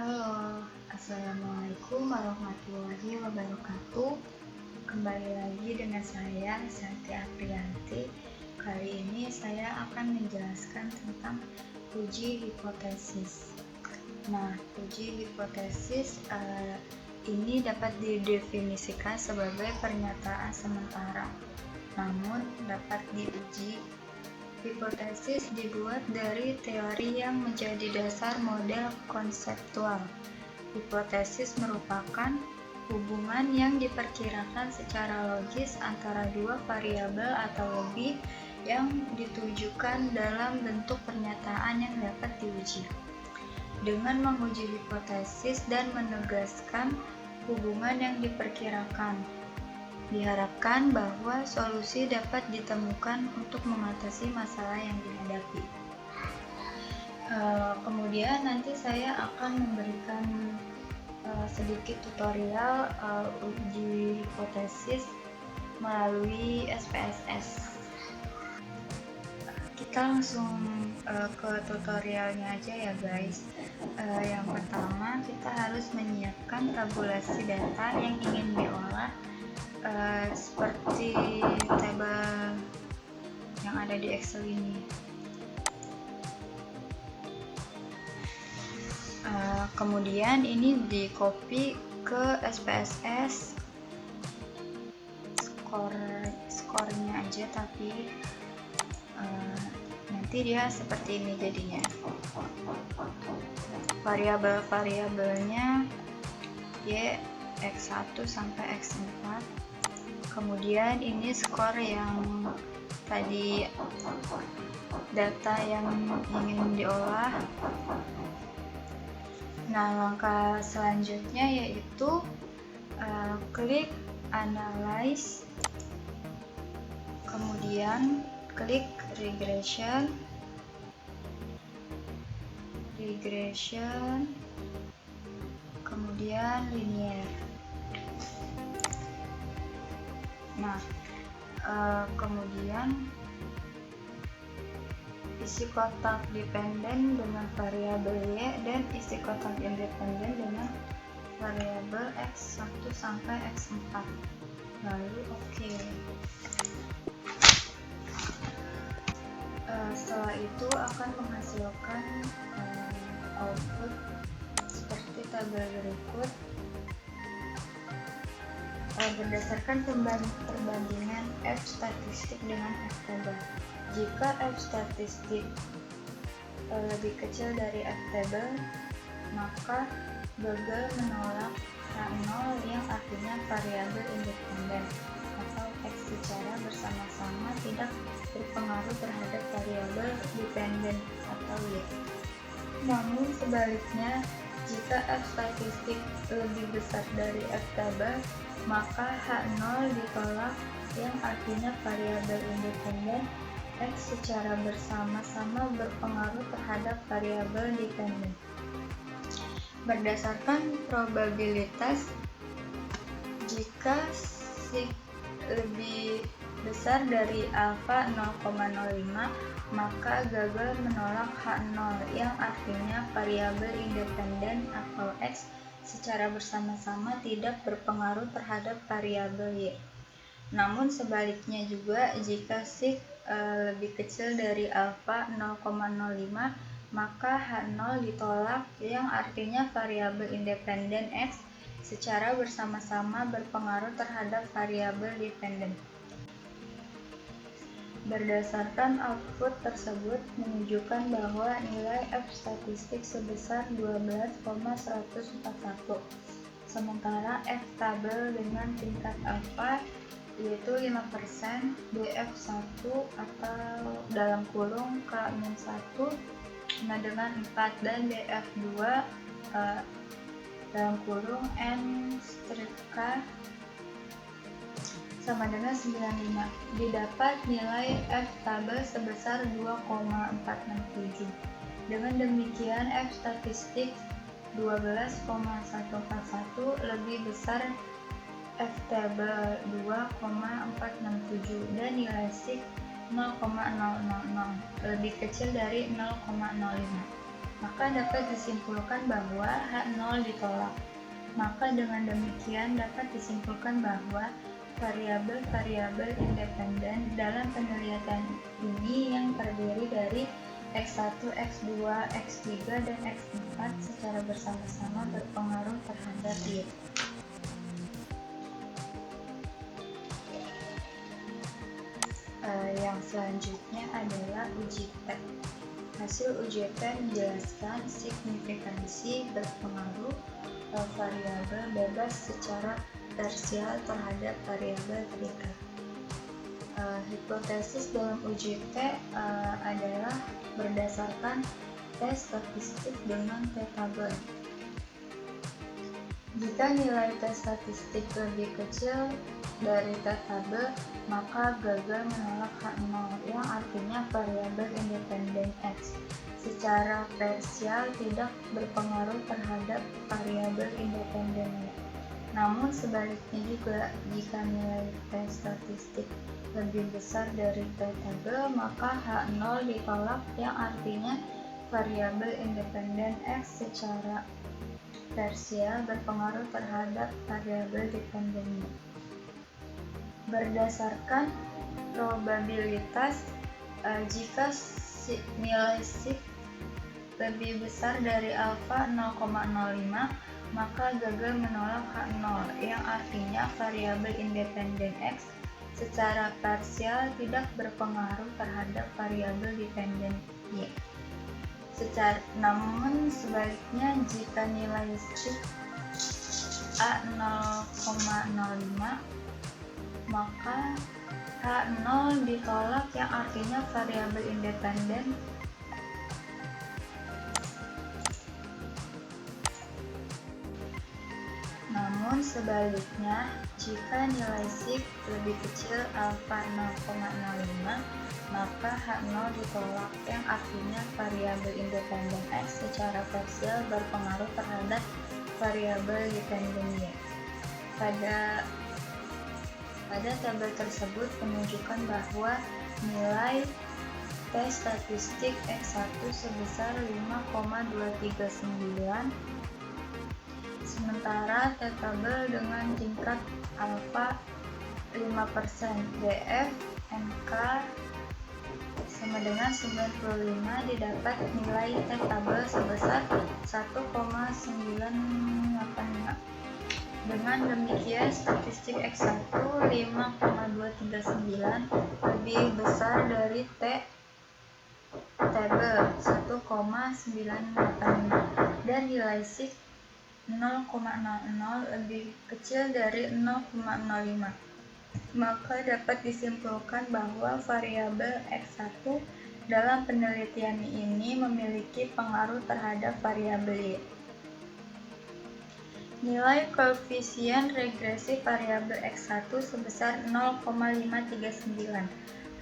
Halo, Assalamualaikum warahmatullahi wabarakatuh. Kembali lagi dengan saya, Santi Aprianti. Kali ini saya akan menjelaskan tentang uji hipotesis. Nah, uji hipotesis ini dapat didefinisikan sebagai pernyataan sementara, namun dapat diuji. Hipotesis dibuat dari teori yang menjadi dasar model konseptual. Hipotesis merupakan hubungan yang diperkirakan secara logis antara dua variabel atau lebih yang ditujukan dalam bentuk pernyataan yang dapat diuji. Dengan menguji hipotesis dan menegaskan hubungan yang diperkirakan, diharapkan bahwa solusi dapat ditemukan untuk mengatasi masalah yang dihadapi. Kemudian nanti saya akan memberikan sedikit tutorial uji hipotesis melalui SPSS. Kita langsung ke tutorialnya aja ya guys. Yang pertama, kita harus menyiapkan tabulasi data yang ingin diolah, seperti tabel yang ada di Excel ini. Kemudian ini di copy ke SPSS, skornya aja, tapi nanti dia seperti ini jadinya. Variabel-variabelnya Y X1 sampai X4. Kemudian ini skor yang tadi, data yang ingin diolah. Nah, langkah selanjutnya yaitu klik analyze, kemudian klik regression, kemudian linear. Nah, kemudian isi kotak dependen dengan variabel Y dan isi kotak independen dengan variabel X1 sampai X4. Lalu oke. Setelah itu akan menghasilkan output seperti tabel berikut. Berdasarkan perbandingan F statistik dengan F table. Jika F statistik lebih kecil dari F table, maka gagal menolak H0 yang artinya variabel independen, atau X secara bersama-sama tidak berpengaruh terhadap variabel dependen atau Y. Namun sebaliknya, jika F statistik lebih besar dari F table, maka H0 ditolak yang artinya variabel independen X secara bersama-sama berpengaruh terhadap variabel dependen. Berdasarkan probabilitas, jika sig lebih besar dari alfa 0,05, maka gagal menolak H0 yang artinya variabel independen atau X secara bersama-sama tidak berpengaruh terhadap variabel Y. Namun sebaliknya juga, jika sig lebih kecil dari alfa 0,05, maka H0 ditolak yang artinya variabel independen X secara bersama-sama berpengaruh terhadap variabel dependen. Berdasarkan output tersebut menunjukkan bahwa nilai F statistik sebesar 12,141, sementara F tabel dengan tingkat alfa yaitu 5%, BF1 atau dalam kurung K-1 dengan 4, dan BF2 dalam kurung N-K sama dengan 95. Didapat nilai F tabel sebesar 2,467. Dengan demikian F statistik 12,141 lebih besar F table 2,467 dan nilai sig 0,000 lebih kecil dari 0,05. maka dapat disimpulkan bahwa H0 ditolak. Maka dengan demikian dapat disimpulkan bahwa variabel-variabel independen dalam penelitian ini yang terdiri dari X1, X2, X3, dan X4 secara bersama-sama berpengaruh terhadap Y. Yang selanjutnya adalah uji T. Hasil uji T menjelaskan signifikansi berpengaruh variabel bebas secara parsial terhadap variabel terikat. Hipotesis dalam uji T adalah berdasarkan tes statistik dengan T-tabel. Jika nilai tes statistik lebih kecil dari T-tabel, maka gagal menolak H0, yang artinya variabel independen X secara parsial tidak berpengaruh terhadap variabel independen Y. Namun sebaliknya juga, jika nilai tes statistik lebih besar dari T-tabel, maka H0 ditolak, yang artinya variabel independen X secara parsial berpengaruh terhadap variabel dependen Y. Berdasarkan probabilitas, jika nilai sig lebih besar dari alfa 0,05, maka gagal menolak H0, yang artinya variabel independen X secara parsial tidak berpengaruh terhadap variabel dependen Y. Namun sebaliknya, jika nilai sig A 0,05, maka H0 ditolak, yang artinya variabel independen Namun sebaliknya, jika nilai sig lebih kecil alfa 0,05, maka H0 ditolak, yang artinya variabel independen X secara parsial berpengaruh terhadap variabel dependen Y. Pada tabel tersebut menunjukkan bahwa nilai tes statistik X1 sebesar 5,239, sementara T-tabel dengan tingkat alfa 5%, DF, NK sama dengan 95, didapat nilai T-tabel sebesar 1,985. Dengan demikian, statistik X1 5,239 lebih besar dari T-tabel 1,985 dan nilai sig 0,00 lebih kecil dari 0,05. Maka dapat disimpulkan bahwa variabel X1 dalam penelitian ini memiliki pengaruh terhadap variabel Y. Nilai koefisien regresi variabel X1 sebesar 0,539.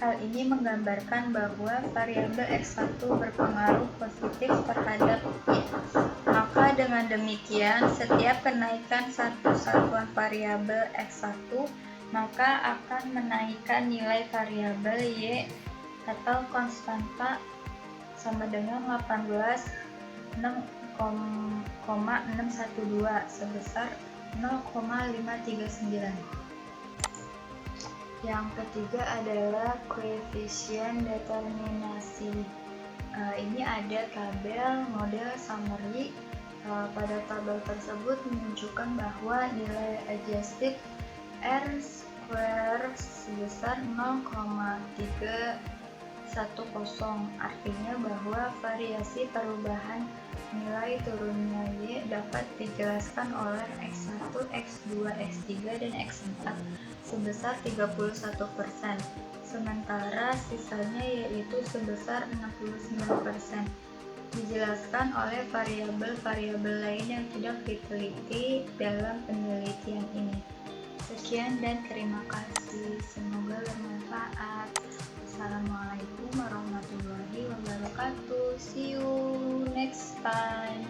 Hal ini menggambarkan bahwa variabel X1 berpengaruh positif terhadap Y. Maka dengan demikian, setiap kenaikan satu satuan variabel X1 maka akan menaikkan nilai variabel Y atau konstanta sama dengan 18,612 sebesar 0,539. Yang ketiga adalah koefisien determinasi. Ini ada tabel model summary. Pada tabel tersebut menunjukkan bahwa nilai adjusted R square sebesar 0,310, artinya bahwa variasi perubahan nilai turunnya Y dapat dijelaskan oleh X1, X2, X3, dan X4 sebesar 31%, sementara sisanya yaitu sebesar 69%. Dijelaskan oleh variabel-variabel lain yang tidak diteliti dalam penelitian ini. Sekian dan terima kasih. Semoga bermanfaat. Assalamualaikum warahmatullahi wabarakatuh. See you next time.